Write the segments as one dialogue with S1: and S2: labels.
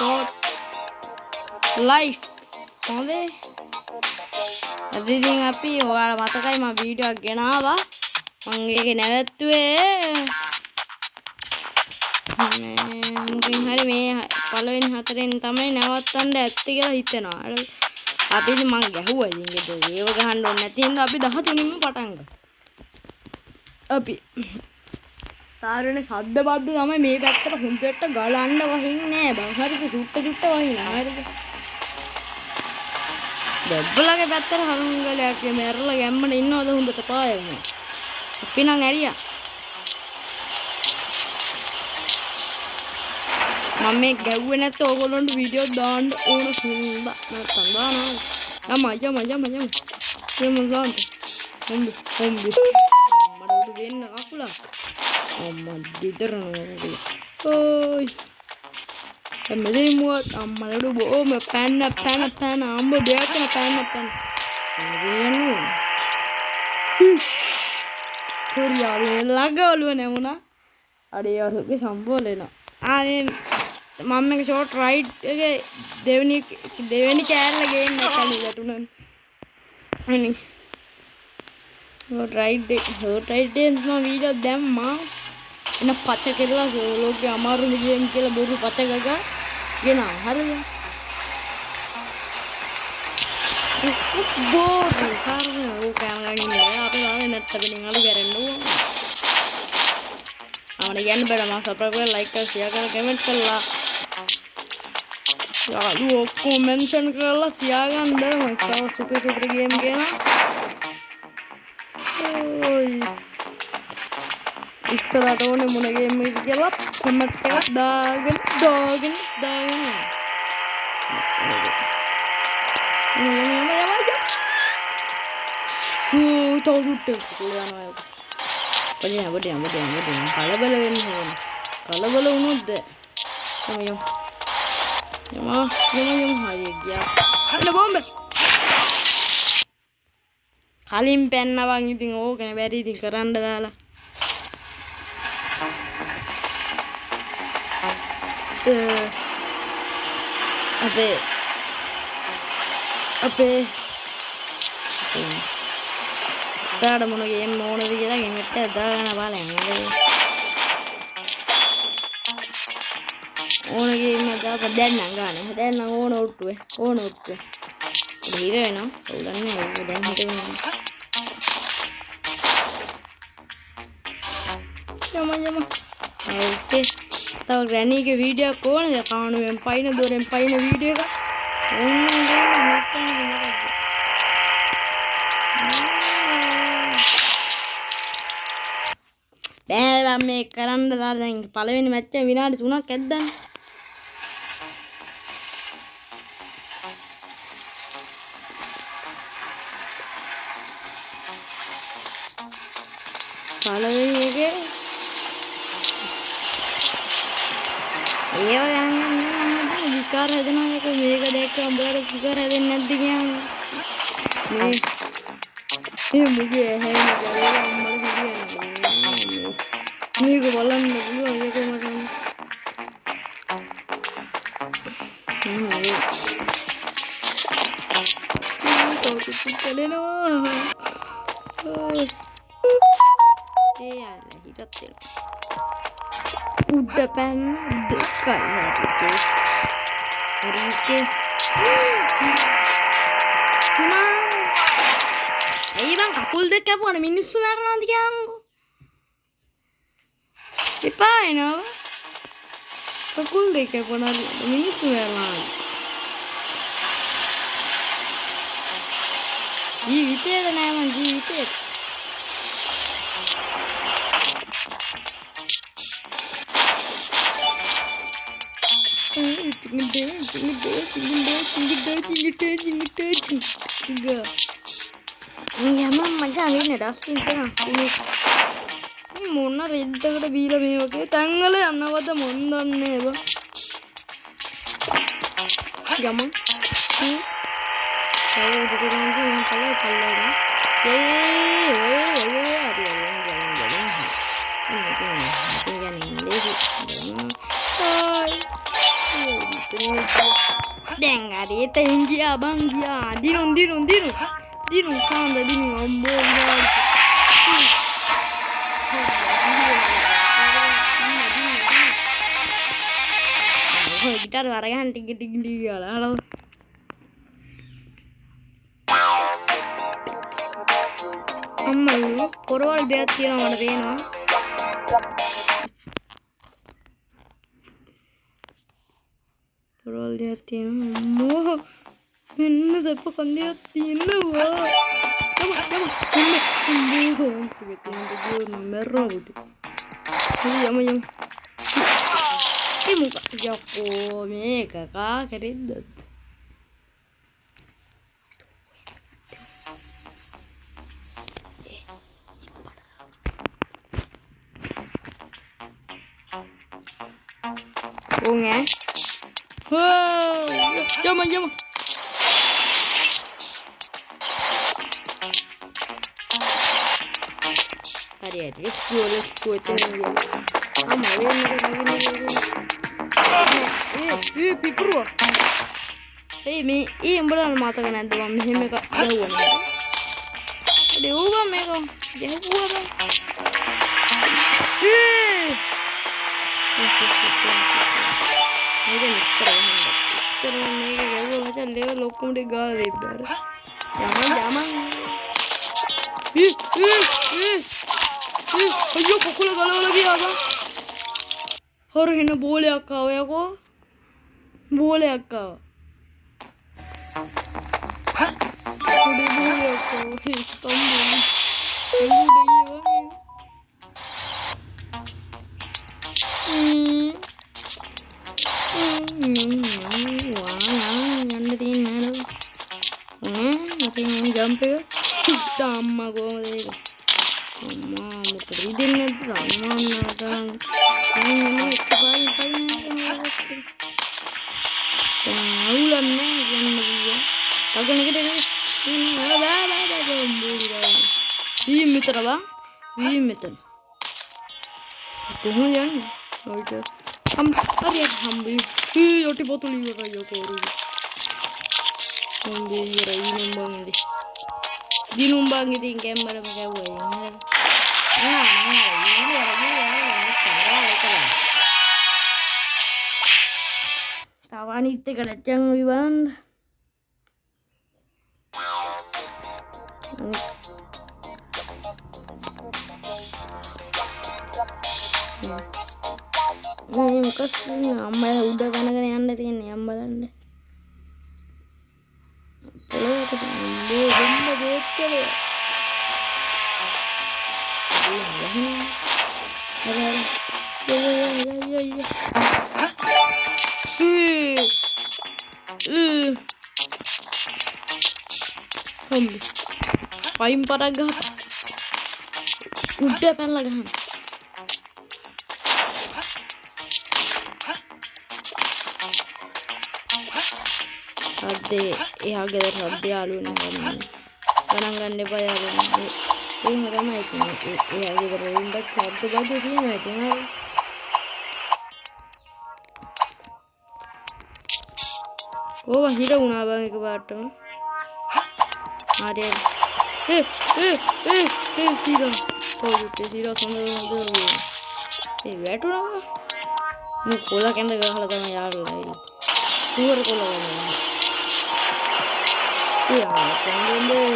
S1: short life හොඳේ ඉතින් අපි ඔයාලා මතකයි මම වීඩියෝ එකක් ගෙනාවා මම ඒක නැවැත්තුවේ මුකින් හරි මේ පළවෙනි හතරෙන් තමයි නවත්තන්න ඇත්තේ කියලා හිතෙනවා අපි ඉතින් මං ගැහුවා ඉතින් ඒව ගහන්න ඕනේ නැති හින්දා අපි 13න්ම පටන් ගත්තා අපි තාරනේ සද්ද බද්ද තමයි මේ පැත්තට හොඳට ගලන්න වහින්නේ නෑ බං හරිද චුට්ට වහිනවා හරිද දෙබ්බලගේ පැත්තට හරුංගලයක් මෙරලා ගැම්මන ඉන්නවද හොඳට පායන්නේ අපි නම් ඇරියා මම මේ ගැව්වේ නැත්නම් ඕගොල්ලන්ට වීඩියෝ දාන්න ඕන හින්දා නැත්තම් දානවා යම දාන්න හොම්බි මට උඩ වෙන්න අකුලක් අම්මා දෙතරනවා ඕයි මෙතන මුවත් අම්මලට බොම පැන්න අම්බ දෙයක් පැන්න දෙයන්නේ සෝරියාලේ ළඟවලුව නැමුණා අඩේ අරගේ සම්බෝලේනවා ආනේ මම එක ෂෝට් රයිඩ් එකේ දෙවෙනි කෑල්ල ගේන්න කලින් වැටුණා අනේ රයිඩ් එකෙන් මම වීඩියෝ දැම්මා එන පච කෙරලා ලෝකේ අමාරු ගේම් කියලා බොරු පච ගගා ගෙනා හරිද බෝරු හරිද ඕක යනගන්නේ අපේ ආවේ නැත්තබෙනින් අලු ගැරෙන්න ඕන අවනේ යන්න බෑ මම සබ්ස්ක්‍රයිබ් කරලා ලයික් කරලා ෂෙයා කරලා කමෙන්ට් කරලා යාළුවෝ ඔක්කොම මෙන්ෂන් කරලා තියාගන්න මම සුපර් ගේම් ගේනවා ඔයි ඉස්සරහට ඕනේ මොන ගේම් එකද කියලා කමෙන්ට් එකක් දාගෙන තවුරුට යනවා පොඩි කලබල වෙන්න ඕන කලබල වුණොත් බෑ යම හරිය ගියා අන්න බෝම්බ කලින් පැන්නවන් ඉතින් ඕකනේ බැරි ඉතින් කරන්න දාලා අපේ සාඩ මොන ගේම් ඕනද කියලා ගෙමෙට්ට දාගන්න බලන්න ඕන ගේම් දාප දැන් නම් ගන්න දැන් නම් ඕන ඔට්ටුවේ හිර වෙනවා උලන්නේ ඒක දැන් හිතෙන්නේ යම ඕකේ තව ග්‍රැනීගේ වීඩියෝ එකක් ඕනද කාණුවෙන් පයින් දොරෙන් පයින් වීඩියෝ එකක් බෑ මේ කරන්න දාලා දැන් පළවෙනි මැච් එක විනාඩි 3ක් ඇද්දන්නේ පළවෙනි එකේ ඒව ගන්න විකාර හැදෙනවා එක මේක දැක්ක උඹලට විකාර හැදෙන්නේ නැද්ද කියන්නේ මේ මුගේ ඇහෙන ගලේ අම්මල හිටියනේ මේක බලන්න පුළුවන් ඒක මට උඩ පැන්න දෙකයි හරිකේ ඇයි බං කකුල් දෙක කැපුවාන මිනිස්සු මරනවාද කියන්නකෝ එපා එනවා කකුල් දෙක කැපුණා මිනිස්සු මරනවා ජීවිතේට නෑ මං ජීවිතේට මොන රෙද්දකට බීලා මේ වගේ තැන්වල යනවද මොන් දන්නේ බා යමන් දැන් හරි එතෙන් ගියා බං ගියා දිනුම් සාන්ද දිනුම් අම්බෝ gitar warga tinggi lah halo amma porwal beattino madavena porwal beattino ammo enna deppa kande attinnawa merah yama muka Joko mega keren bunga jama hari let's go පිපුරුවා මේ උඹලා මතක නැද්ද මම මෙහෙම එකක් ගැහුවා දෙව්වා මේක ගැහුවා මේක මිස්තර මේක ගැහුවා මචං ලෙවල් ඔක්කොම ටික ගාලා දෙන්න අයියෝ කොකුල ගලවලා ගියා බං හොර වෙන බෝලයක් ආවා යකෝ බෝලයක් ආවා පොඩි බෝලයක් ආවා යන්න තියෙන්නේ නැහැ ජම්ප් එක අම්මා කොහමද ඒක අම්මා මොකද දෙන්නේ නැද්ද අම්මා අවුලන්නේ යන්න බියා තගනකට මෙතන මෙතන කොහොමද යන්නේ ඔයිට හරියට හම්බෙයි යොටි බෝතල් ඉවරයි යකෝ හම්බෙයි ඉවරයි දිනුම් බං ඉතින් කැම්බරම ගැව්වා tawanit ka na dyan iwan kasi amma udah kana yanda තියෙන්නේ අම්ම බලන්න පොළොවට සම්බෝ දෙන්න බේත්තල පයින් පටක් ගහපන් උඩ පැනලා ගහන්න සද්දේ එහා ගෙදර සද්දේ යාළුවනේ ගණන් ගන්න එපා යාළුවනේ එහෙම තමයි ඉතින් එහා ගෙදර වුණත් සද්ද බද්ද තියෙනවා ඉතින් හරි කොහොම හිර වුණා බං එකපාරටම හරි සීරා පොඩි සීරා සඳහන් ඒ වැටුණා මේ කොල කැඳ ගහලා තමයි යාළුවා ඉන්නේ සුවර කොල ගන්නවා යා කන්දේ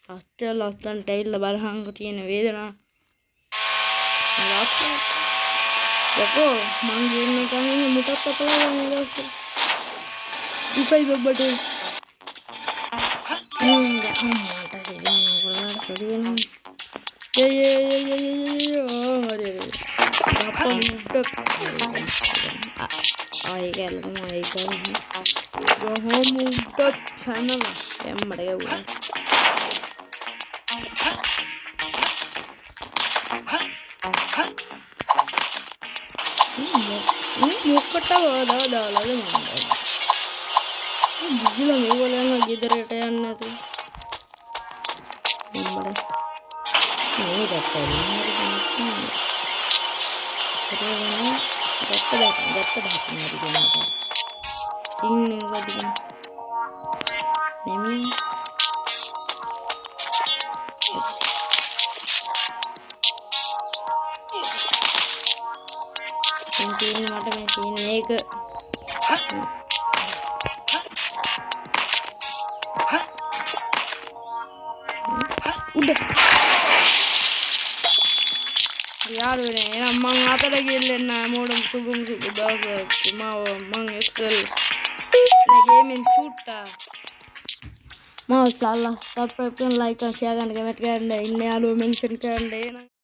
S1: අස්තල ලස්සන් ටයිල් බලහංග තියෙන වේදනා ලස්සන යකෝ මං ගේම් එකක් ඉන්නේ මුටත් අපලා ගන්න දවස් ඉපයි බබ්බට අම්මට සිරියන වලට සොරියන හරි අප්පා මුට්ට ආයි ගලන කොහොම මුට්ට channel එම්මඩ ගවුවා මොකට දාලාද මම ගිහිලා මේවල යනවා ගෙදරට යන්න නැතුව එම්මඩ මේ දැක්කේ කරගෙන ගැත්ත බහන්න හරි ගමට සිං එකදිගෙන නෙමියන් තියෙන්නේ මට මේ තියෙන මේක උඩ යාළුවනේ එහෙනම් මං අතට ගිහින් මොඩම් සුබුම් දවසක් මං එක්සල් ගේමින් චුට්ටා මම සල්ලා සබ්ස්ක්‍රයිබ් කරලා ලයික් කරලා ෂෙයා කරන්න කමෙන්ට් කරන්න ඉන්න යාළුවෝ මෙන්ෂන් කරන්න